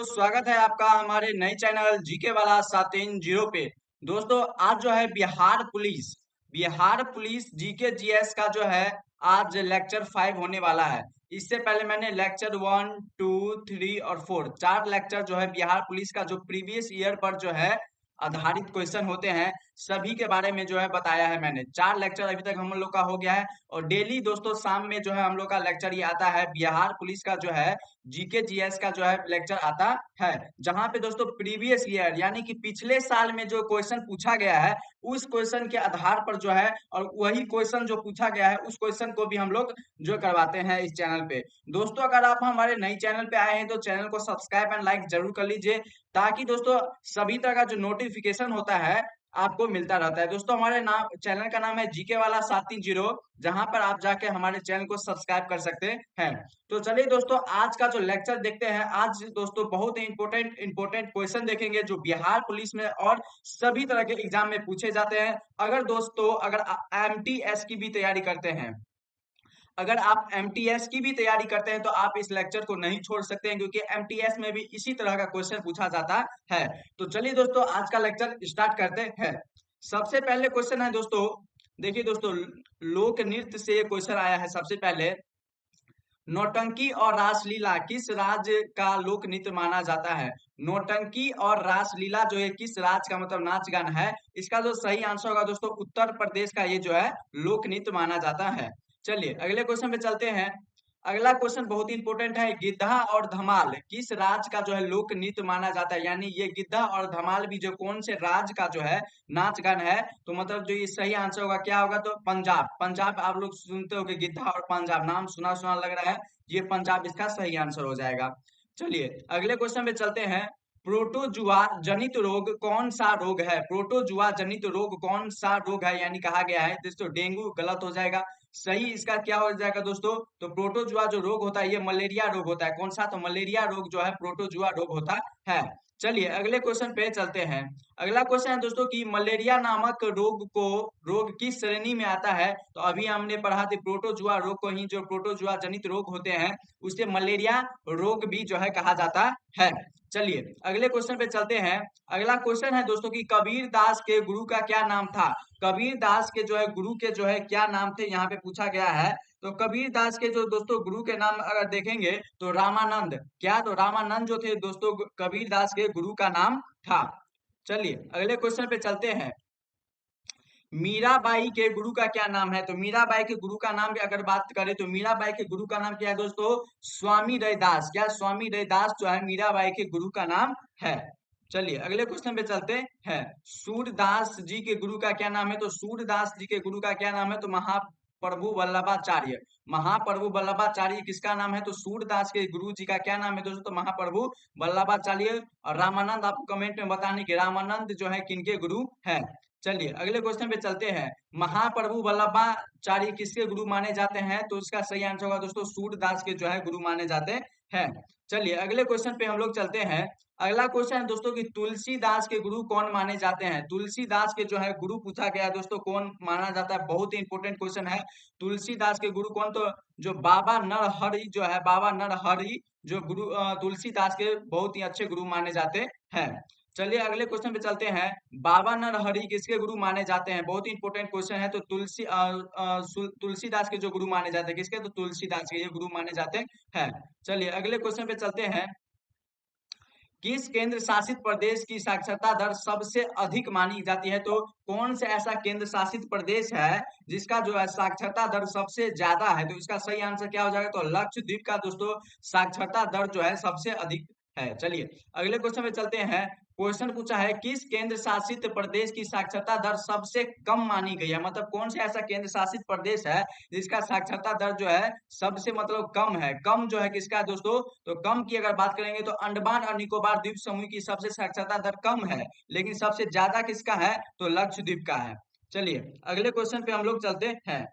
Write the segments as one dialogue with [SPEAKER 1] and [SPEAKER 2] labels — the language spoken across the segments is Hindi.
[SPEAKER 1] स्वागत है आपका हमारे नए चैनल जीके वाला 730 पे। दोस्तों आज जो है बिहार पुलिस जीके जीएस का जो है आज लेक्चर 5 होने वाला है। इससे पहले मैंने लेक्चर 1, 2, 3 और 4 चार लेक्चर जो है बिहार पुलिस का जो प्रीवियस ईयर पर जो है आधारित क्वेश्चन होते हैं सभी के बारे में जो है बताया है। मैंने चार लेक्चर अभी तक हम लोग का हो गया है और डेली दोस्तों शाम में जो है हम लोग का लेक्चर ये आता है। बिहार पुलिस का जो है जीके जीएस का जो है लेक्चर आता है, जहां पे दोस्तों प्रीवियस ईयर यानी कि पिछले साल में जो क्वेश्चन पूछा गया है उस क्वेश्चन के आधार पर जो है और वही क्वेश्चन जो पूछा गया है उस क्वेश्चन को भी हम लोग जो करवाते हैं इस चैनल पे। दोस्तों अगर आप हमारे नई चैनल पे आए हैं तो चैनल को सब्सक्राइब एंड लाइक जरूर कर लीजिए, ताकि दोस्तों सभी तरह का जो नोटिफिकेशन होता है आपको मिलता रहता है। दोस्तों हमारे नाम चैनल का नाम है जीके वाला 730, जहां पर आप जाके हमारे चैनल को सब्सक्राइब कर सकते हैं। तो चलिए दोस्तों आज का जो लेक्चर देखते हैं। आज दोस्तों बहुत ही इंपोर्टेंट क्वेश्चन देखेंगे जो बिहार पुलिस में और सभी तरह के एग्जाम में पूछे जाते हैं। अगर एमटीएस की भी तैयारी करते हैं, अगर आप एमटीएस की भी तैयारी करते हैं तो आप इस लेक्चर को नहीं छोड़ सकते हैं, क्योंकि एमटीएस में भी इसी तरह का क्वेश्चन पूछा जाता है। तो चलिए दोस्तों आज का लेक्चर स्टार्ट करते हैं। सबसे पहले क्वेश्चन है दोस्तों, देखिए दोस्तों लोक नृत्य से ये क्वेश्चन आया है। सबसे पहले, नौटंकी और रासलीला किस राज्य का लोक नृत्य माना जाता है? नौटंकी और रासलीला जो है किस राज्य का मतलब नाच गान है? इसका जो सही आंसर होगा दोस्तों उत्तर प्रदेश का ये जो है लोक नृत्य माना जाता है। चलिए अगले क्वेश्चन पे चलते हैं। अगला क्वेश्चन बहुत ही इंपॉर्टेंट है। गिद्धा और धमाल किस राज्य का जो है लोक नृत्य माना जाता है? यानी ये गिद्धा और धमाल भी जो कौन से राज्य का जो है नाच गान है? तो मतलब जो ये सही आंसर होगा क्या होगा? तो पंजाब। पंजाब आप लोग सुनते हो कि गिद्धा और पंजाब नाम सुना सुना लग रहा है, ये पंजाब इसका सही आंसर हो जाएगा। चलिए अगले क्वेश्चन पे चलते हैं। प्रोटोजुआ जनित रोग कौन सा रोग है? प्रोटोजुआ जनित रोग कौन सा रोग है? यानी कहा गया है दोस्तों डेंगू, गलत हो जाएगा। सही इसका क्या हो जाएगा दोस्तों? तो प्रोटोजुआ जो रोग होता है ये मलेरिया रोग होता है। कौन सा? तो मलेरिया रोग जो है प्रोटोजुआ रोग होता है। चलिए अगले क्वेश्चन पे चलते हैं। अगला क्वेश्चन है दोस्तों कि मलेरिया नामक रोग किस श्रेणी में आता है? तो अभी हमने पढ़ा था प्रोटोजुआ रोग को ही, जो प्रोटोजुआ जनित रोग होते हैं उसे मलेरिया रोग भी जो है कहा जाता है। चलिए अगले क्वेश्चन पे चलते हैं। अगला क्वेश्चन है दोस्तों कि कबीर दास के गुरु का क्या नाम था? कबीर दास के जो है गुरु के जो है क्या नाम थे, यहाँ पे पूछा गया है। तो कबीर दास के जो दोस्तों गुरु के नाम अगर देखेंगे तो रामानंद। क्या? तो रामानंद जो थे दोस्तों कबीर दास के गुरु का नाम था। चलिए अगले क्वेश्चन पे चलते हैं। मीराबाई के गुरु का क्या नाम है? तो मीराबाई के गुरु का नाम की अगर बात करें तो मीराबाई के गुरु का नाम क्या है दोस्तों? स्वामी रैदास। क्या? स्वामी रैदास जो है मीराबाई के गुरु का नाम है। चलिए अगले क्वेश्चन पे चलते हैं। सूरदास जी के गुरु का क्या नाम है? तो सूरदास जी के गुरु का क्या नाम है? तो महाप्रभु वल्लभाचार्य। महाप्रभु वल्लभाचार्य किसका नाम है? तो सूरदास के गुरु जी का क्या नाम है दोस्तों? तो महाप्रभु वल्लभाचार्य। और रामानंद आपको कमेंट में बताने की रामानंद जो है किनके गुरु है। चलिए अगले क्वेश्चन पे चलते हैं। महाप्रभु वल्लभाचार्य किसके गुरु माने जाते हैं? तो इसका सही आंसर होगा दोस्तों सूरदास के जो है गुरु माने जाते हैं। चलिए अगले क्वेश्चन पे हम लोग चलते हैं। अगला क्वेश्चन है दोस्तों कि तुलसीदास के गुरु कौन माने जाते हैं? तुलसीदास के जो है गुरु पूछा गया है दोस्तों, कौन माना जाता है? बहुत ही इंपॉर्टेंट क्वेश्चन है। तुलसीदास के गुरु कौन? तो जो बाबा नरहरि जो है, बाबा नरहरि जो गुरु तुलसीदास के बहुत ही अच्छे गुरु माने जाते हैं। चलिए अगले क्वेश्चन पे चलते हैं। बाबा नरहरि किसके गुरु माने जाते हैं? बहुत ही इंपॉर्टेंट क्वेश्चन है। तो तुलसीदास के जो गुरु माने जाते हैं किसके? तो तुलसीदास के ये गुरु माने जाते हैं। चलिए अगले क्वेश्चन पे चलते हैं। किस केंद्र शासित प्रदेश की साक्षरता दर सबसे अधिक मानी जाती है? तो कौन से ऐसा केंद्र शासित प्रदेश है जिसका जो है साक्षरता दर सबसे ज्यादा है? तो इसका सही आंसर क्या हो जाएगा? तो लक्षद्वीप का दोस्तों साक्षरता दर जो है सबसे अधिक है। चलिए अगले क्वेश्चन में चलते हैं। क्वेश्चन पूछा है किस केंद्र शासित प्रदेश की साक्षरता दर सबसे कम मानी गई है? मतलब कौन सा ऐसा केंद्र शासित प्रदेश है जिसका साक्षरता दर जो है सबसे मतलब कम है? कम जो है किसका दोस्तों? तो कम की अगर बात करेंगे तो अंडमान और निकोबार द्वीप समूह की सबसे साक्षरता दर कम है, लेकिन सबसे ज्यादा किसका है? तो लक्षद्वीप का है। चलिए अगले क्वेश्चन पे हम लोग चलते हैं।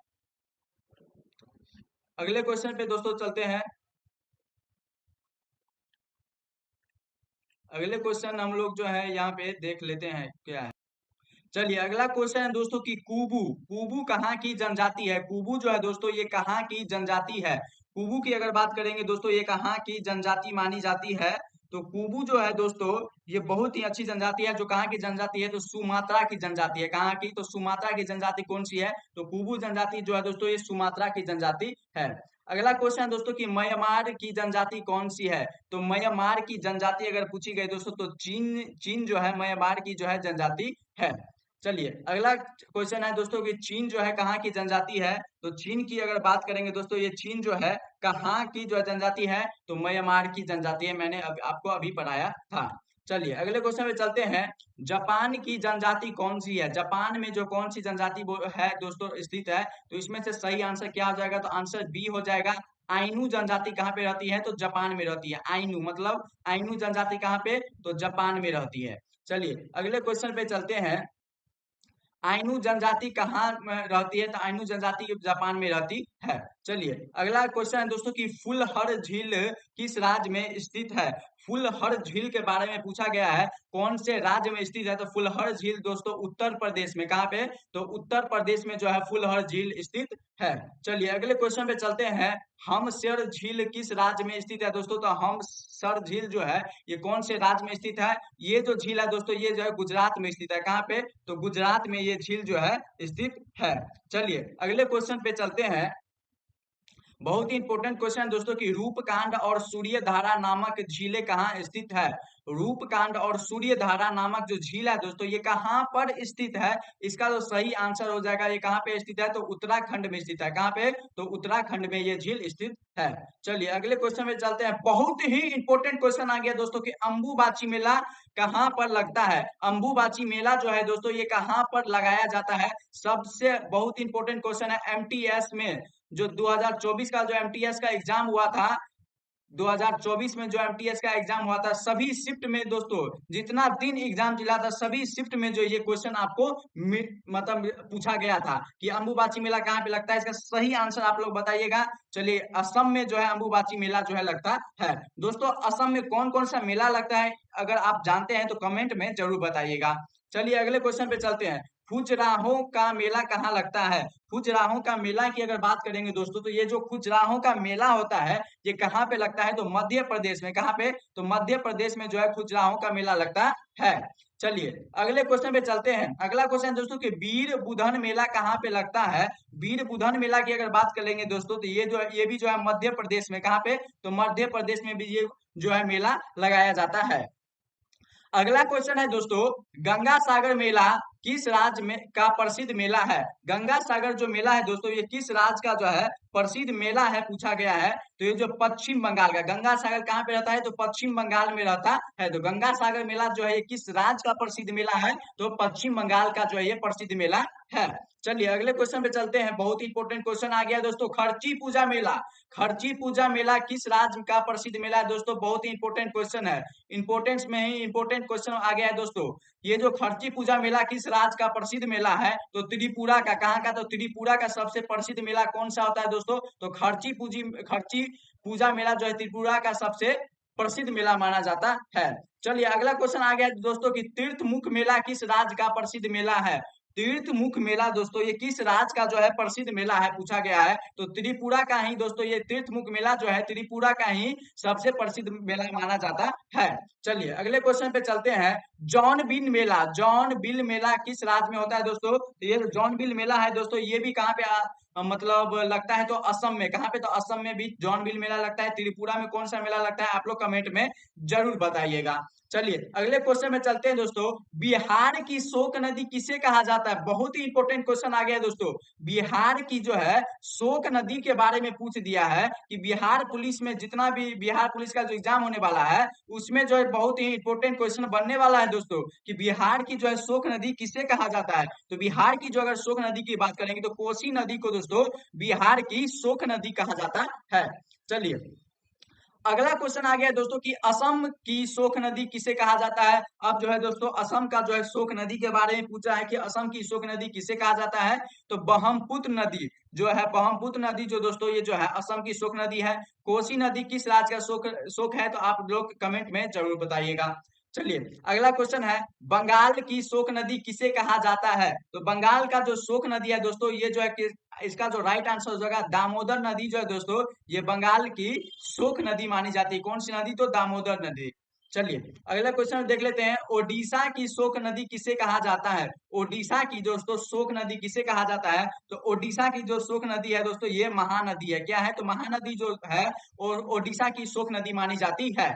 [SPEAKER 1] अगले क्वेश्चन पे दोस्तों चलते हैं। अगले क्वेश्चन हम लोग जो है यहाँ पे देख लेते हैं क्या है। चलिए अगला क्वेश्चन है दोस्तों कि कुबू कुबू कहाँ की जनजाति है? कुबू जो है दोस्तों ये कहाँ की जनजाति है? कुबू की अगर बात करेंगे दोस्तों ये कहाँ की जनजाति मानी जाती है? तो कुबु जो है दोस्तों ये बहुत ही अच्छी जनजाति है। जो कहाँ की जनजाति है? तो सुमात्रा की जनजाति है। कहाँ की? तो सुमात्रा की जनजाति कौन सी है? तो कुबु जनजाति जो है दोस्तों ये सुमात्रा की जनजाति है। अगला क्वेश्चन है दोस्तों कि म्यांमार की जनजाति कौन सी है? तो म्यांमार की जनजाति अगर पूछी गई दोस्तों तो चीन चीन जो है म्यांमार की जो है जनजाति है। चलिए अगला क्वेश्चन है दोस्तों कि चीन जो है कहाँ की जनजाति है? तो चीन की अगर बात करेंगे दोस्तों ये चीन जो है कहाँ की जो जनजाति है? तो म्यांमार की जनजाति है। मैंने आपको अभी पढ़ाया था। चलिए अगले क्वेश्चन में चलते हैं। जापान की जनजाति कौन सी है? जापान में जो कौन सी जनजाति है दोस्तों स्थित है? तो इसमें से सही आंसर क्या हो जाएगा? तो आंसर बी हो जाएगा। आइनू जनजाति कहाँ पे रहती है? तो जापान में रहती है। आइनू मतलब आइनू जनजाति कहाँ पे? तो जापान में रहती है। चलिए अगले क्वेश्चन पे चलते हैं। आइनू जनजाति कहाँ रहती है? तो आइनू जनजाति जापान में रहती है। चलिए अगला क्वेश्चन है दोस्तों कि फुलहर झील किस राज्य में स्थित है? फुलहर झील के बारे में पूछा गया है, कौन से राज्य में स्थित है? तो फुलहर झील दोस्तों उत्तर प्रदेश में। कहाँ पे? तो उत्तर प्रदेश में जो है फुलहर झील स्थित है। चलिए अगले क्वेश्चन पे चलते हैं। हमसर झील किस राज्य में स्थित है दोस्तों? तो हमसर झील जो है ये कौन से राज्य में स्थित है? ये जो झील है दोस्तों ये जो है गुजरात में स्थित है। कहाँ पे? तो गुजरात में ये झील जो है स्थित है। चलिए अगले क्वेश्चन पे चलते हैं। बहुत ही इंपॉर्टेंट क्वेश्चन है दोस्तों कि रूपकांड और सूर्य धारा नामक झीलें कहाँ स्थित है? रूपकांड और सूर्य धारा नामक जो झील है दोस्तों ये कहाँ पर स्थित है? इसका जो सही आंसर हो जाएगा ये कहाँ पे स्थित है? तो उत्तराखंड में स्थित है। कहाँ पे? तो उत्तराखंड में ये झील स्थित है। चलिए अगले क्वेश्चन में चलते हैं। बहुत ही इंपॉर्टेंट क्वेश्चन आ गया दोस्तों कि अंबुबाची मेला कहाँ पर लगता है? अंबुबाची मेला जो है दोस्तों ये कहाँ पर लगाया जाता है? सबसे बहुत इंपॉर्टेंट क्वेश्चन है। एमटीएस में जो 2024 का जो एमटीएस का एग्जाम हुआ था, 2024 में जो एमटीएस का एग्जाम हुआ था सभी शिफ्ट में दोस्तों जितना दिन एग्जाम चला था सभी शिफ्ट में जो ये क्वेश्चन आपको मतलब पूछा गया था कि अंबुबाची मेला कहाँ पे लगता है। इसका सही आंसर आप लोग बताइएगा। चलिए असम में जो है अंबुबाची मेला जो है लगता है। दोस्तों असम में कौन कौन सा मेला लगता है अगर आप जानते हैं तो कमेंट में जरूर बताइएगा। चलिए अगले क्वेश्चन पे चलते हैं। खुजराहों का मेला कहाँ लगता है? खुजराहों का मेला की अगर बात करेंगे दोस्तों तो ये जो खुजराहों का मेला होता है ये कहाँ पे लगता है? तो मध्य प्रदेश में। कहाँ पे? तो मध्य प्रदेश में जो है खुजराहों का मेला लगता है। चलिए अगले क्वेश्चन पे चलते हैं। अगला क्वेश्चन दोस्तों कि वीर बुधन मेला कहाँ पे लगता है? वीर बुधन मेला की अगर बात करेंगे दोस्तों तो ये भी जो है मध्य प्रदेश में। कहाँ पे? तो मध्य प्रदेश में भी ये जो है मेला लगाया जाता है। अगला क्वेश्चन है दोस्तों गंगा सागर मेला किस राज्य में का प्रसिद्ध मेला है? गंगा सागर जो मेला है दोस्तों ये किस राज्य का जो है प्रसिद्ध मेला है पूछा गया है। तो ये जो पश्चिम बंगाल का गंगा सागर कहाँ पे रहता है? तो पश्चिम बंगाल में रहता है। तो गंगा सागर मेला जो है ये किस राज्य का प्रसिद्ध मेला है? तो पश्चिम बंगाल का जो है ये प्रसिद्ध मेला है। चलिए अगले क्वेश्चन पे चलते हैं। बहुत इंपॉर्टेंट क्वेश्चन आ गया दोस्तों। खर्ची पूजा मेला, खर्ची पूजा मेला किस राज्य का प्रसिद्ध मेला है दोस्तों? बहुत ही इंपॉर्टेंट क्वेश्चन है। इंपोर्टेंस में ही इंपोर्टेंट क्वेश्चन आ गया है दोस्तों। ये जो खर्ची पूजा मेला किस राज्य का प्रसिद्ध मेला है? तो त्रिपुरा का। कहाँ का? तो त्रिपुरा का सबसे प्रसिद्ध मेला कौन सा होता है दोस्तों? तो खर्ची पूजा मेला जो है त्रिपुरा का सबसे प्रसिद्ध मेला माना जाता है। चलिए अगला क्वेश्चन आ गया दोस्तों कि तीर्थमुख मेला किस राज्य का प्रसिद्ध मेला है? तीर्थमुख मेला दोस्तों ये किस राज्य का जो है प्रसिद्ध मेला है पूछा गया है। तो त्रिपुरा का ही दोस्तों ये तीर्थमुख मेला जो है त्रिपुरा का ही सबसे प्रसिद्ध मेला माना जाता है। चलिए अगले क्वेश्चन पे चलते हैं। जॉनबिल मेला, जॉनबिल मेला किस राज्य में होता है दोस्तों? ये जॉनबिल मेला है दोस्तों ये भी कहाँ पे मतलब लगता है? तो असम में। कहाँ पे? तो असम में भी जॉनबिल मेला लगता है। त्रिपुरा में कौन सा मेला लगता है आप लोग कमेंट में जरूर बताइएगा। चलिए अगले क्वेश्चन में चलते हैं दोस्तों। बिहार की शोक नदी किसे कहा जाता है? बहुत ही इंपॉर्टेंट क्वेश्चन आ गया है दोस्तों। बिहार की जो है शोक नदी के बारे में पूछ दिया है कि बिहार पुलिस में जितना भी बिहार पुलिस का जो एग्जाम होने वाला है उसमें जो है बहुत ही इंपॉर्टेंट क्वेश्चन बनने वाला है दोस्तों कि बिहार की जो है शोक नदी किसे कहा जाता है। तो बिहार की जो अगर शोक नदी की बात करेंगे तो कोसी नदी को दोस्तों बिहार की शोक नदी कहा जाता है। चलिए अगला क्वेश्चन आ गया है दोस्तों कि असम की शोक नदी किसे कहा जाता है? अब जो है दोस्तों असम का जो है शोक नदी के बारे में पूछा है कि असम की शोक नदी किसे कहा जाता है? तो ब्रह्मपुत्र नदी जो है, ब्रह्मपुत्र नदी जो दोस्तों ये जो है असम की शोक नदी है। कोसी नदी किस राज्य का शोक है? तो आप लोग कमेंट में जरूर बताइएगा। चलिए अगला क्वेश्चन है बंगाल की शोक नदी किसे कहा जाता है? तो बंगाल का जो शोक नदी है दोस्तों ये जो है इसका जो राइट आंसर हो जाएगा दामोदर नदी जो है दोस्तों ये बंगाल की शोक नदी मानी जाती है। कौन सी नदी? तो दामोदर नदी। चलिए अगला क्वेश्चन देख लेते हैं। ओडिशा की शोक नदी किसे कहा जाता है? ओडिशा की दोस्तों शोक नदी किसे कहा जाता है? तो ओडिशा की जो शोक नदी है दोस्तों ये महानदी है। क्या है? तो महानदी जो है और ओडिशा की शोक नदी मानी जाती है।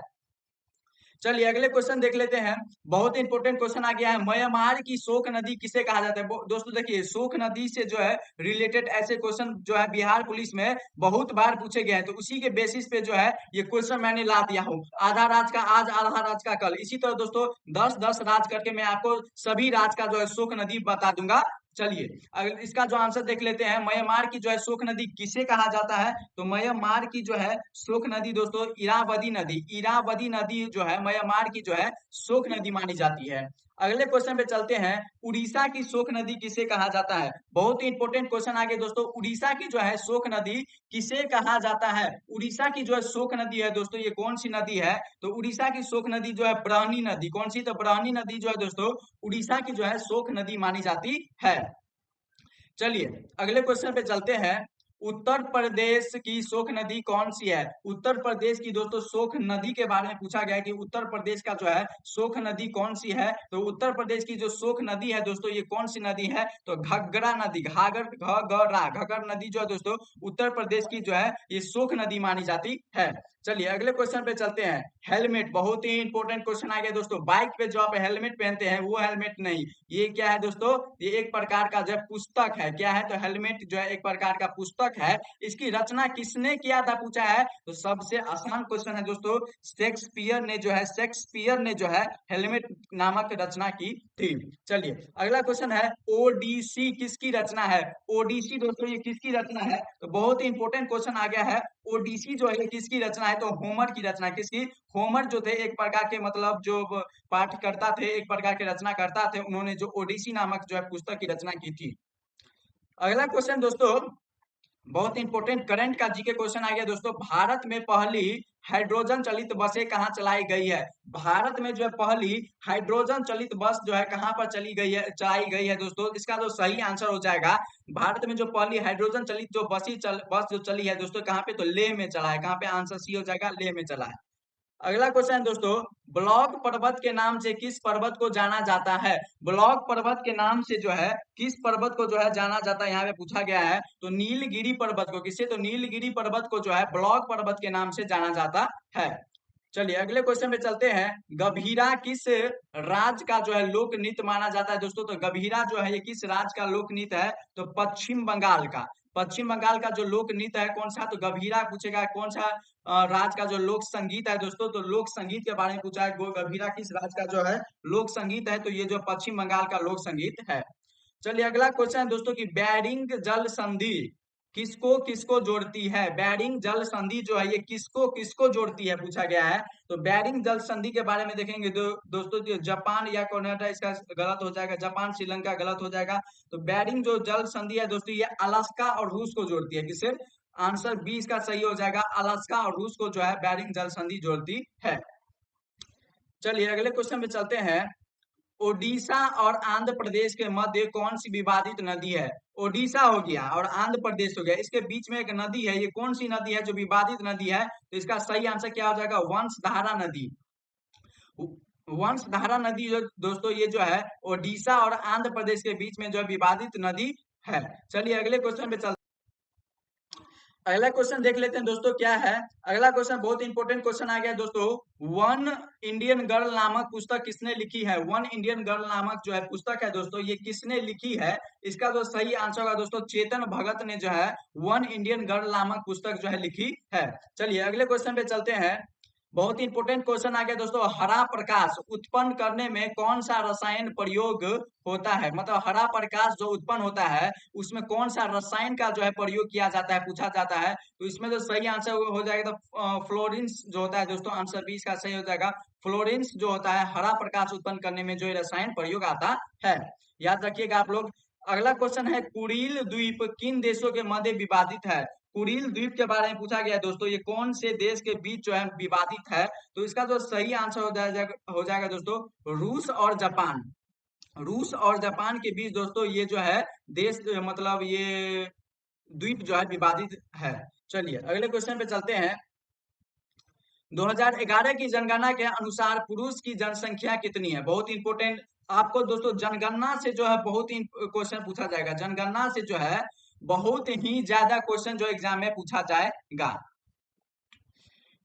[SPEAKER 1] चलिए अगले क्वेश्चन देख लेते हैं। बहुत इंपॉर्टेंट क्वेश्चन आ गया है। म्यांमार की शोक नदी किसे कहा जाता है? दोस्तों देखिए शोक नदी से जो है रिलेटेड ऐसे क्वेश्चन जो है बिहार पुलिस में बहुत बार पूछे गए हैं, तो उसी के बेसिस पे जो है ये क्वेश्चन मैंने ला दिया हूँ। आधा राज का आज, आधा राज का कल, इसी तरह दोस्तों 10-10 राज करके मैं आपको सभी राज का जो है शोक नदी बता दूंगा। चलिए अगर इसका जो आंसर देख लेते हैं। म्यांमार की जो है शोक नदी किसे कहा जाता है? तो म्यांमार की जो है शोक नदी दोस्तों इरावदी नदी, इरावदी नदी जो है म्यांमार की जो है शोक नदी मानी जाती है। अगले क्वेश्चन पे चलते हैं। उड़ीसा की शोक नदी किसे कहा जाता है? बहुत ही इंपॉर्टेंट क्वेश्चन आगे दोस्तों। उड़ीसा की जो है शोक नदी किसे कहा जाता है? उड़ीसा की जो है शोक नदी है दोस्तों ये कौन सी नदी है? तो उड़ीसा की शोक नदी जो है ब्राह्मणी नदी। कौन सी? तो ब्राह्मणी नदी जो है दोस्तों उड़ीसा की जो है शोक नदी मानी जाती है। चलिए अगले क्वेश्चन पे चलते हैं। उत्तर प्रदेश की शोक नदी कौन सी है? उत्तर प्रदेश की दोस्तों शोक नदी के बारे में पूछा गया है कि उत्तर प्रदेश का जो है शोक नदी कौन सी है? तो उत्तर प्रदेश की जो शोक नदी है दोस्तों ये कौन सी नदी है? तो घग्गरा नदी, घग्गरा नदी जो है दोस्तों उत्तर प्रदेश की जो है ये शोक नदी मानी जाती है। चलिए अगले क्वेश्चन पे चलते हैं। हेलमेट, बहुत ही इंपॉर्टेंट क्वेश्चन आ गया दोस्तों। बाइक पे जो आप हेलमेट पहनते हैं वो हेलमेट नहीं, ये क्या है दोस्तों? ये एक प्रकार का जो है पुस्तक है। क्या है? तो हेलमेट जो है एक प्रकार का पुस्तक है। इसकी रचना किसने किया था पूछा है, तो सबसे आसान क्वेश्चन है दोस्तों। शेक्सपियर ने जो है हेलमेट नामक रचना की थी। चलिए अगला क्वेश्चन है। ओडीसी किसकी रचना है? ओडीसी दोस्तों ये किसकी रचना है? तो बहुत ही इंपॉर्टेंट क्वेश्चन आ गया है। ओडीसी जो है किसकी रचना है? तो होमर की रचना। किसकी? होमर जो थे एक प्रकार के मतलब जो पाठ करता थे, एक प्रकार के रचना करता थे, उन्होंने जो ओडिसी नामक जो है पुस्तक की रचना की थी। अगला क्वेश्चन दोस्तों बहुत इंपॉर्टेंट करंट का जीके क्वेश्चन आ गया दोस्तों। भारत में पहली हाइड्रोजन चलित बसें कहाँ चलाई गई है? भारत में जो है पहली हाइड्रोजन चलित बस जो है कहाँ पर चलाई गई है दोस्तों? इसका जो सही आंसर हो जाएगा, भारत में जो पहली हाइड्रोजन चलित जो बस जो चली है दोस्तों कहाँ पे? तो लेह में चला है। कहाँ पे? आंसर सी हो जाएगा, लेह में चला है। अगला क्वेश्चन दोस्तों, ब्लॉक पर्वत के नाम से किस पर्वत को जाना जाता है? ब्लॉक पर्वत के नाम से जो है किस पर्वत को जो है जाना जाता है? यहाँ पे पूछा गया है। तो नीलगिरी पर्वत को। किससे? तो नीलगिरी पर्वत को जो है ब्लॉक पर्वत के नाम से जाना जाता है। चलिए अगले क्वेश्चन पे चलते हैं। गभीरा किस राज्य का जो है लोक नृत्य माना जाता है दोस्तों? तो गभीरा जो है ये किस राज्य का लोक नृत्य है? तो पश्चिम बंगाल का। पश्चिम बंगाल का जो लोक नृत्य है कौन सा? तो गभीरा पूछेगा कौन सा राज्य का जो लोक संगीत है दोस्तों? तो लोक संगीत के बारे में पूछा है। गभीरा किस राज्य का जो है लोक संगीत है? तो ये जो पश्चिम बंगाल का लोक संगीत है। चलिए अगला क्वेश्चन है दोस्तों की बैरिंग जल संधि किसको किसको जोड़ती है? बैरिंग जल संधि जो है ये किसको किसको जोड़ती है पूछा गया है। तो बैरिंग जल संधि के बारे में देखेंगे दोस्तों जो जापान या कनाडा, इसका गलत हो जाएगा। जापान श्रीलंका गलत हो जाएगा। तो बैरिंग जो जल संधि है दोस्तों ये अलास्का और रूस को जोड़ती है। किससे? आंसर 20 का सही हो जाएगा। अलास्का और रूस को जो है बैरिंग जल संधि जोड़ती है। चलिए अगले क्वेश्चन पे चलते हैं। ओडिशा और आंध्र प्रदेश के मध्य कौन सी विवादित नदी है? ओडिशा हो गया और आंध्र प्रदेश हो गया, इसके बीच में एक नदी है। ये कौन सी नदी है जो विवादित नदी है? तो इसका सही आंसर क्या हो जाएगा? वंशधारा नदी। वंशधारा नदी जो दोस्तों ये जो है ओडिशा और आंध्र प्रदेश के बीच में जो है विवादित नदी है। चलिए अगले क्वेश्चन पे चलते। अगला क्वेश्चन देख लेते हैं दोस्तों क्या है। अगला क्वेश्चन बहुत इंपॉर्टेंट क्वेश्चन आ गया दोस्तों। वन इंडियन गर्ल नामक पुस्तक किसने लिखी है? वन इंडियन गर्ल नामक जो है पुस्तक है दोस्तों ये किसने लिखी है? इसका जो सही आंसर होगा दोस्तों चेतन भगत ने जो है वन इंडियन गर्ल नामक पुस्तक जो है लिखी है। चलिए अगले क्वेश्चन पे चलते हैं। बहुत इंपॉर्टेंट क्वेश्चन आ गया दोस्तों। हरा प्रकाश उत्पन्न करने में कौन सा रसायन प्रयोग होता है? मतलब हरा प्रकाश जो उत्पन्न होता है उसमें कौन सा रसायन का जो है प्रयोग किया जाता है पूछा जाता है। तो इसमें जो सही आंसर हो जाएगा तो फ्लोरेंस जो होता है दोस्तों, आंसर 20 का सही हो जाएगा। फ्लोरेंस जो होता है हरा प्रकाश उत्पन्न करने में जो रसायन प्रयोग आता है, याद रखिएगा आप लोग। अगला क्वेश्चन है कुरील द्वीप किन देशों के मध्य विवादित है? कुरील द्वीप के बारे में पूछा गया दोस्तों। ये कौन से देश के बीच जो है विवादित है? तो इसका जो सही आंसर हो जाएगा दोस्तों रूस और जापान। रूस और जापान के बीच दोस्तों ये जो है देश मतलब ये द्वीप जो है विवादित है। चलिए अगले क्वेश्चन पे चलते हैं। 2011 की जनगणना के अनुसार पुरुष की जनसंख्या कितनी है? बहुत इंपॉर्टेंट आपको दोस्तों जनगणना से जो है बहुत ही क्वेश्चन पूछा जाएगा। जनगणना से जो है बहुत ही ज्यादा क्वेश्चन जो एग्जाम में पूछा जाएगा।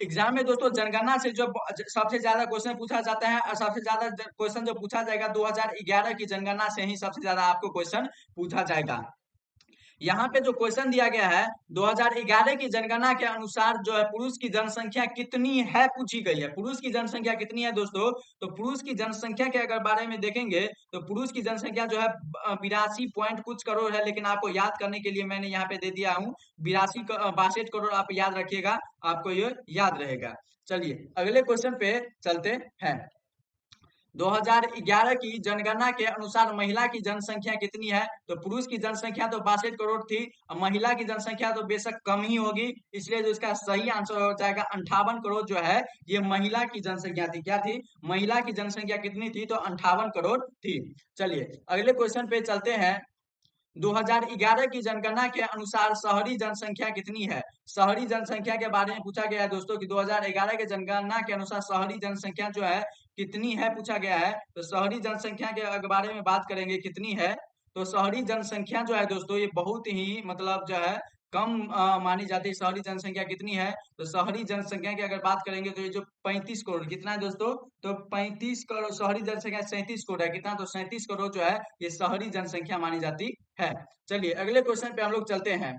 [SPEAKER 1] एग्जाम में दोस्तों जनगणना से जो सबसे ज्यादा क्वेश्चन पूछा जाता है और सबसे ज्यादा क्वेश्चन जो पूछा जाएगा 2011 की जनगणना से ही सबसे ज्यादा आपको क्वेश्चन पूछा जाएगा। यहाँ पे जो क्वेश्चन दिया गया है 2011 की जनगणना के अनुसार जो है पुरुष की जनसंख्या कितनी है पूछी गई है। पुरुष की जनसंख्या कितनी है दोस्तों? तो पुरुष की जनसंख्या के अगर बारे में देखेंगे तो पुरुष की जनसंख्या जो है 82 पॉइंट कुछ करोड़ है, लेकिन आपको याद करने के लिए मैंने यहाँ पे दे दिया हूँ 62 करोड़। आप याद रखिएगा, आपको ये याद रहेगा। चलिए अगले क्वेश्चन पे चलते हैं। 2011 की जनगणना के अनुसार महिला की जनसंख्या कितनी है? तो पुरुष की जनसंख्या तो 62 करोड़ थी और महिला की जनसंख्या तो बेशक कम ही होगी, इसलिए जो इसका सही आंसर हो जाएगा 58 करोड़ जो है ये महिला की जनसंख्या थी। क्या थी? महिला की जनसंख्या कितनी थी? तो 58 करोड़ थी। चलिए अगले क्वेश्चन पे चलते हैं। 2011 की जनगणना के अनुसार शहरी जनसंख्या कितनी है? शहरी जनसंख्या के बारे में पूछा गया है दोस्तों कि 2011 के जनगणना के अनुसार शहरी जनसंख्या जो है कितनी है पूछा गया है। तो शहरी जनसंख्या के बारे में बात करेंगे कितनी है, तो शहरी जनसंख्या जो है दोस्तों ये बहुत ही मतलब जो है कम मानी जाती है। शहरी जनसंख्या कितनी है? तो शहरी जनसंख्या की अगर बात करेंगे तो ये जो 35 करोड़ कितना है दोस्तों? तो 35 करोड़ शहरी जनसंख्या 37 करोड़ है। कितना? तो 37 करोड़ जो है ये शहरी जनसंख्या मानी जाती है। चलिए अगले क्वेश्चन पे हम लोग चलते हैं।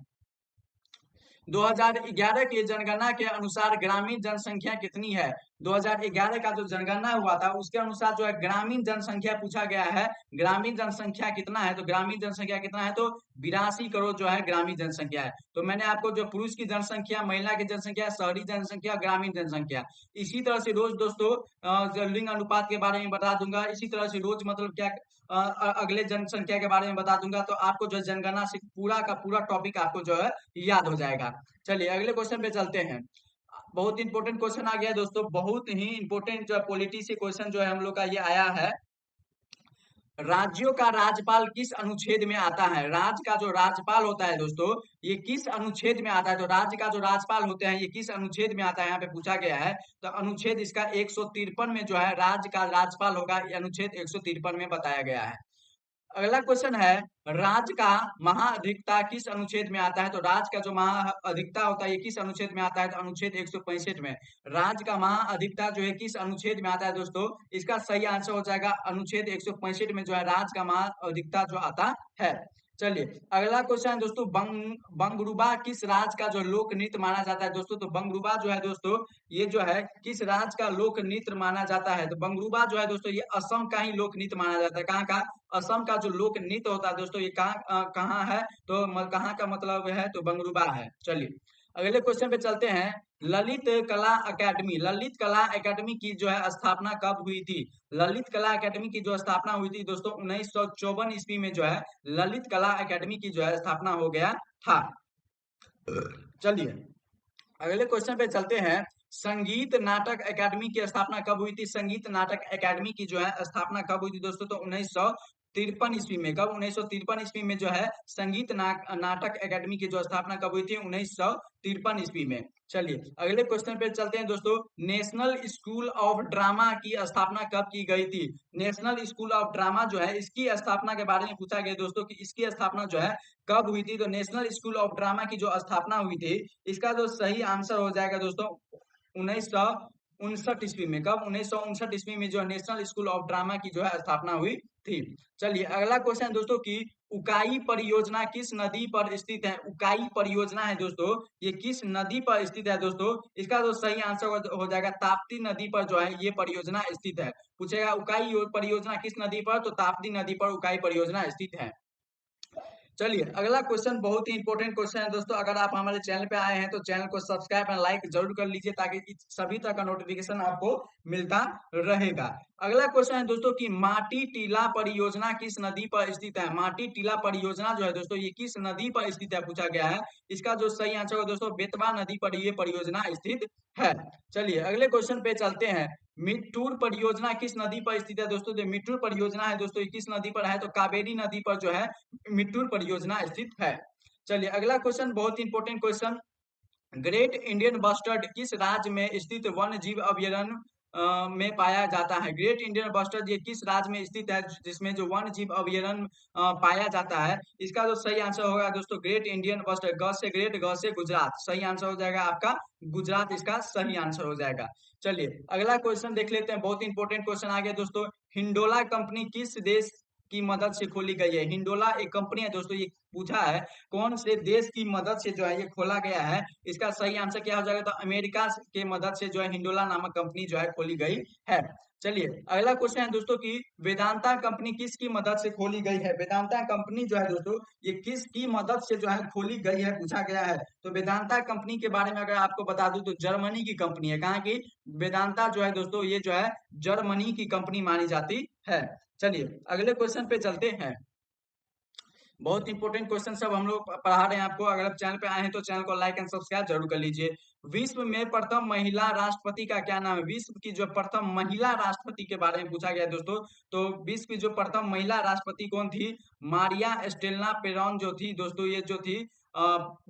[SPEAKER 1] 2011 की जनगणना के अनुसार ग्रामीण जनसंख्या कितनी है? 2011 का जो जनगणना हुआ था उसके अनुसार जो है ग्रामीण जनसंख्या पूछा गया है। ग्रामीण जनसंख्या कितना है? तो ग्रामीण जनसंख्या कितना है? तो 82 करोड़ जो है ग्रामीण जनसंख्या है। तो मैंने आपको जो पुरुष की जनसंख्या, महिला की जनसंख्या, शहरी जनसंख्या, ग्रामीण जनसंख्या, इसी तरह से रोज दोस्तों जो लिंग अनुपात के बारे में बता दूंगा। इसी तरह से रोज मतलब क्या अगले जनसंख्या के बारे में बता दूंगा, तो आपको जो जनगणना से पूरा का पूरा टॉपिक आपको जो है याद हो जाएगा। चलिए अगले क्वेश्चन पे चलते हैं। बहुत इंपॉर्टेंट क्वेश्चन आ गया है दोस्तों, बहुत ही इंपॉर्टेंट जो पॉलिटी से क्वेश्चन जो है हम लोग का ये आया है। राज्यों का राज्यपाल किस अनुच्छेद में आता है? राज्य का जो राज्यपाल होता है दोस्तों ये किस अनुच्छेद में आता है? तो राज्य का जो राज्यपाल होते हैं ये किस अनुच्छेद में आता है यहाँ पे पूछा गया है। तो अनुच्छेद इसका 153 में जो है राज्य का राज्यपाल होगा, ये अनुच्छेद 153 में बताया गया है। अगला क्वेश्चन है, राज्य का महाअधिकता किस अनुच्छेद में आता है? तो राज्य का जो महाअधिकता होता है ये किस अनुच्छेद में आता है? तो अनुच्छेद 165 में। राज्य का महाअधिकता जो है किस अनुच्छेद में आता है दोस्तों? इसका सही आंसर हो जाएगा अनुच्छेद 165 में जो है राज्य का महाअधिकता जो आता है। चलिए अगला क्वेश्चन है दोस्तों, बंगरुबा किस राज्य का जो लोक नृत्य माना जाता है दोस्तों? तो बंगरुबा जो है दोस्तों ये जो है किस राज्य का लोक नृत्य माना जाता है? तो बंगरुबा जो है दोस्तों ये असम का ही लोक नृत्य माना जाता है। कहाँ का? असम का जो लोक नृत्य होता है दोस्तों ये कहाँ है? तो कहाँ का मतलब है? तो बंगरुबा है। चलिए अगले क्वेश्चन पे चलते हैं। ललित कला एकेडमी की जो है स्थापना कब हुई थी? ललित कला एकेडमी की जो स्थापना हुई थी दोस्तों 1954 ईस्वी में जो है ललित कला एकेडमी की जो है स्थापना हो गया था। चलिए अगले क्वेश्चन पे चलते हैं। संगीत नाटक एकेडमी की स्थापना कब हुई थी? संगीत नाटक एकेडमी की जो है स्थापना कब हुई थी दोस्तों? तो 1953 ईस्वी में। कब? 1953 ईस्वी में जो है संगीत नाटक एकेडमी की जो स्थापना कब हुई थी? 1953 ईस्वी में। चलिए अगले क्वेश्चन पे चलते हैं दोस्तों। नेशनल स्कूल ऑफ ड्रामा की स्थापना कब की गई थी? नेशनल स्कूल ऑफ ड्रामा जो है इसकी स्थापना के बारे में पूछा गया दोस्तों कि इसकी स्थापना जो है कब हुई थी? तो नेशनल स्कूल ऑफ ड्रामा की जो स्थापना हुई थी इसका जो सही आंसर हो जाएगा दोस्तों 1959 ईस्वी में। कब? 1959 ईस्वी में जो नेशनल स्कूल ऑफ ड्रामा की जो है स्थापना हुई थी। चलिए अगला क्वेश्चन दोस्तों की उकाई परियोजना किस नदी पर स्थित है? उकाई परियोजना है दोस्तों ये किस नदी पर स्थित है दोस्तों? इसका जो सही आंसर हो जाएगा ताप्ती नदी पर जो है ये परियोजना स्थित है। पूछेगा उकाई परियोजना किस नदी पर? तो ताप्ती नदी पर उकाई परियोजना स्थित है। चलिए अगला क्वेश्चन बहुत ही इंपॉर्टेंट क्वेश्चन है दोस्तों। अगर आप हमारे चैनल पे आए हैं तो चैनल को सब्सक्राइब एंड लाइक जरूर कर लीजिए ताकि सभी तरह का नोटिफिकेशन आपको मिलता रहेगा। अगला क्वेश्चन है दोस्तों कि माटी टीला परियोजना किस नदी पर स्थित है? माटी टीला परियोजना जो है दोस्तों ये किस नदी पर स्थित है पूछा गया है। इसका जो सही आंसर है दोस्तों बेतवा नदी पर ये परियोजना स्थित है। चलिए अगले क्वेश्चन पे चलते हैं। मिट्टूर परियोजना किस नदी पर स्थित है दोस्तों? जो मिट्टूर परियोजना है दोस्तों ये किस नदी पर है? तो कावेरी नदी पर जो है मिट्टूर परियोजना स्थित है। चलिए अगला क्वेश्चन बहुत important question, great Indian bustard किस राज्य में स्थित वन्य जीव अभयारण्य में पाया जाता है? ग्रेट इंडियन बस्टर्ड ये किस राज्य में स्थित है जिसमें जो वन्य जीव अभयारण्य पाया जाता है? इसका जो सही आंसर होगा दोस्तों ग्रेट इंडियन बस्टर्ड, ग से ग्रेट, ग से गुजरात, सही आंसर हो जाएगा आपका गुजरात, इसका सही आंसर हो जाएगा। चलिए अगला क्वेश्चन देख लेते हैं, बहुत इंपॉर्टेंट क्वेश्चन आ गया दोस्तों। हिंडोला कंपनी किस देश की मदद से खोली गई है? हिंडोला एक कंपनी है दोस्तों, ये पूछा है कौन से देश की मदद से जो है ये खोला गया है? इसका सही आंसर क्या हो जाएगा? तो अमेरिका के मदद से जो है हिंडोला नामक कंपनी जो है खोली गई है। चलिए अगला क्वेश्चन है दोस्तों कि वेदांता कंपनी किसकी मदद से खोली गई है? वेदांता कंपनी जो है दोस्तों ये किसकी मदद से जो है खोली गई है पूछा गया है। तो वेदांता कंपनी के बारे में अगर आपको बता दूं तो जर्मनी की कंपनी है। कहाँ की? वेदांता जो है दोस्तों ये जो है जर्मनी की कंपनी मानी जाती है। चलिए अगले क्वेश्चन पे चलते हैं। बहुत इंपॉर्टेंट क्वेश्चन सब हम लोग पढ़ा रहे हैं आपको। अगर आप चैनल पे आए हैं तो चैनल को लाइक एंड सब्सक्राइब जरूर कर लीजिए। विश्व में प्रथम महिला राष्ट्रपति का क्या नाम है? विश्व की जो प्रथम महिला राष्ट्रपति के बारे में पूछा गया है दोस्तों। तो विश्व की जो प्रथम महिला राष्ट्रपति कौन थी? मारिया एस्टेल्ला पेरॉन जो थी दोस्तों, ये जो थी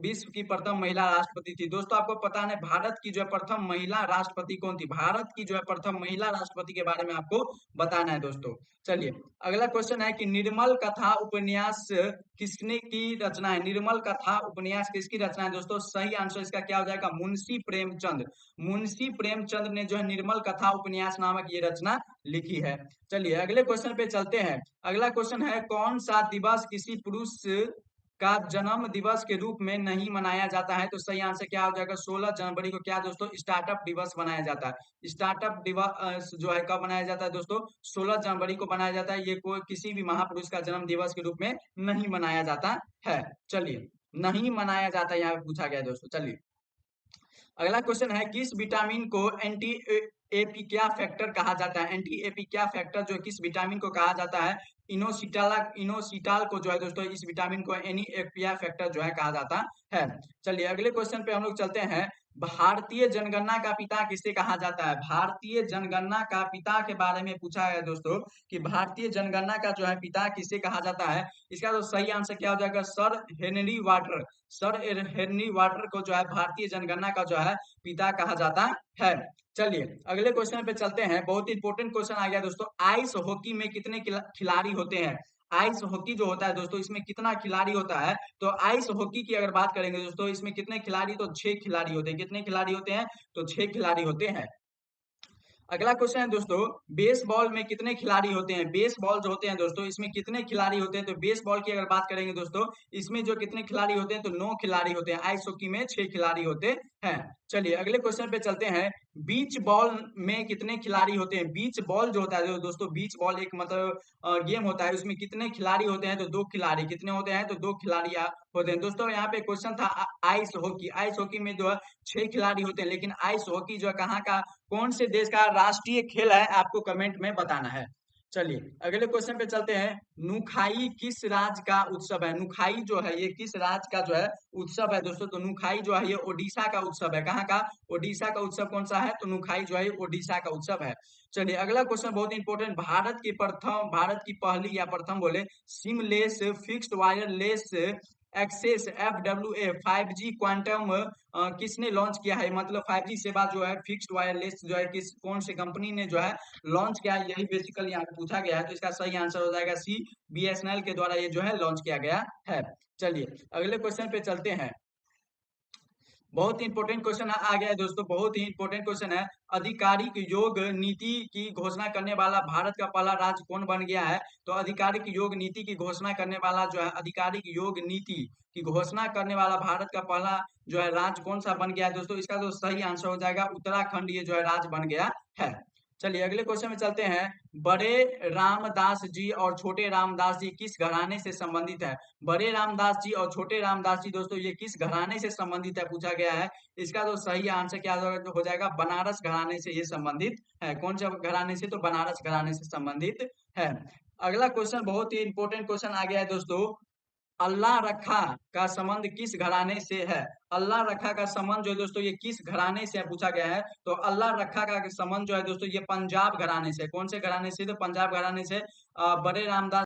[SPEAKER 1] विश्व की प्रथम महिला राष्ट्रपति थी। दोस्तों आपको पता है भारत की जो है प्रथम महिला राष्ट्रपति कौन थी? भारत की जो है प्रथम महिला राष्ट्रपति के बारे में आपको बताना है दोस्तों। चलिए अगला क्वेश्चन है कि निर्मल कथा उपन्यास किसने की रचना है? निर्मल कथा उपन्यास किसकी रचना है दोस्तों? सही आंसर इसका क्या हो जाएगा? मुंशी प्रेमचंद। मुंशी प्रेमचंद ने जो है निर्मल कथा उपन्यास नामक ये रचना लिखी है। चलिए अगले क्वेश्चन पे चलते हैं। अगला क्वेश्चन है कौन सा दिवस किसी पुरुष का जन्म दिवस के रूप में नहीं मनाया जाता है? तो सही आंसर क्या हो जाएगा? 16 जनवरी को क्या दोस्तों स्टार्टअप दिवस मनाया जाता है। स्टार्टअप दिवस जो है कब मनाया जाता है दोस्तों? 16 जनवरी को मनाया जाता है। ये कोई किसी भी महापुरुष का जन्म दिवस के रूप में नहीं मनाया जाता है। चलिए नहीं मनाया जाता यहाँ पे पूछा गया है दोस्तों। चलिए अगला क्वेश्चन है किस विटामिन को एंटी एपीक्या फैक्टर कहा जाता है? एंटी एपीक्या फैक्टर जो किस विटामिन को कहा जाता है? इनोसिटाल को जो है दोस्तों इस विटामिन को एनी एपीक्या फैक्टर जो है कहा जाता है। चलिए अगले क्वेश्चन पे हम लोग चलते हैं। भारतीय जनगणना का पिता किसे कहा जाता है? भारतीय जनगणना का पिता के बारे में पूछा है दोस्तों कि भारतीय जनगणना का जो है पिता किसे कहा जाता है? इसका तो सही आंसर क्या हो जाएगा? Sir Henry water. Sir Henry water को जो है भारतीय जनगणना का जो है पिता कहा जाता है। चलिए अगले क्वेश्चन पे चलते हैं। बहुत इंपॉर्टेंट क्वेश्चन आ गया दोस्तों। आइस हॉकी में कितने खिलाड़ी होते हैं? आइस हॉकी जो होता है दोस्तों इसमें कितना खिलाड़ी होता है? तो आइस हॉकी की अगर बात करेंगे दोस्तों इसमें कितने खिलाड़ी? तो 6 खिलाड़ी होते हैं। कितने खिलाड़ी होते हैं? तो 6 खिलाड़ी होते हैं। अगला क्वेश्चन है दोस्तों बेसबॉल में कितने खिलाड़ी होते हैं? बेसबॉल जो होते हैं दोस्तों इसमें कितने खिलाड़ी होते हैं? तो बेसबॉल की अगर बात करेंगे दोस्तों इसमें जो कितने खिलाड़ी होते हैं? तो 9 खिलाड़ी होते हैं। आइस हॉकी में 6 खिलाड़ी होते हैं। चलिए अगले क्वेश्चन पे चलते हैं। बीच बॉल में कितने खिलाड़ी होते हैं? बीच बॉल जो होता है दोस्तों, बीच बॉल एक मतलब गेम होता है, उसमें कितने खिलाड़ी होते हैं? तो 2 खिलाड़ी। कितने होते हैं? तो 2 खिलाड़ी होते हैं। दोस्तों यहाँ पे क्वेश्चन था आइस हॉकी। आइस हॉकी में जो है 6 खिलाड़ी होते हैं, लेकिन आइस हॉकी जो है कहाँ का, कौन से देश का राष्ट्रीय खेल है आपको कमेंट में बताना है। चलिए अगले क्वेश्चन पे चलते हैं। नुखाई किस राज्य का उत्सव है? नुखाई जो है ये किस राज्य का जो है उत्सव है दोस्तों? तो नुखाई जो है ये ओडिशा का उत्सव है। कहाँ का? ओडिशा का उत्सव कौन सा है? तो नुखाई जो है ओडिशा का उत्सव है। चलिए अगला क्वेश्चन बहुत इंपॉर्टेंट। भारत की पहली या प्रथम बोले seamless fixed wireless access FWA 5G quantum किसने लॉन्च किया है? मतलब 5G सेवा जो है फिक्स्ड वायरलेस जो है किस कौन सी कंपनी ने जो है लॉन्च किया है? यही बेसिकली यहाँ पे पूछा गया है। तो इसका सही आंसर हो जाएगा सी, BSNL के द्वारा ये जो है लॉन्च किया गया है। चलिए अगले क्वेश्चन पे चलते हैं। बहुत ही इंपॉर्टेंट क्वेश्चन आ गया है दोस्तों, बहुत ही इंपॉर्टेंट क्वेश्चन है। आधिकारिक योग नीति की घोषणा करने वाला भारत का पहला राज्य कौन बन गया है? तो आधिकारिक योग नीति की घोषणा करने वाला जो है आधिकारिक योग नीति की घोषणा करने वाला भारत का पहला जो है राज्य कौन सा बन गया है दोस्तों? इसका जो सही आंसर हो जाएगा उत्तराखंड, ये जो है राज्य बन गया है। चलिए अगले क्वेश्चन में चलते हैं। बड़े रामदास जी और छोटे रामदास जी किस घराने से संबंधित है? बड़े रामदास जी और छोटे रामदास जी दोस्तों ये किस घराने से संबंधित है पूछा गया है। इसका तो सही आंसर क्या हो जाएगा? बनारस घराने से ये संबंधित है। कौन सा घराने से? तो बनारस घराने से संबंधित है। अगला क्वेश्चन बहुत ही इंपॉर्टेंट क्वेश्चन आ गया है दोस्तों। अल्लाह रखा का संबंध किस घराने से है? अल्लाह रखा का संबंध जो है दोस्तों ये किस घराने से पूछा गया है? तो अल्लाह रखा का संबंध जो है दोस्तों ये पंजाब घराने से। कौन से घराने से? तो पंजाब घराने से। बड़े रामदास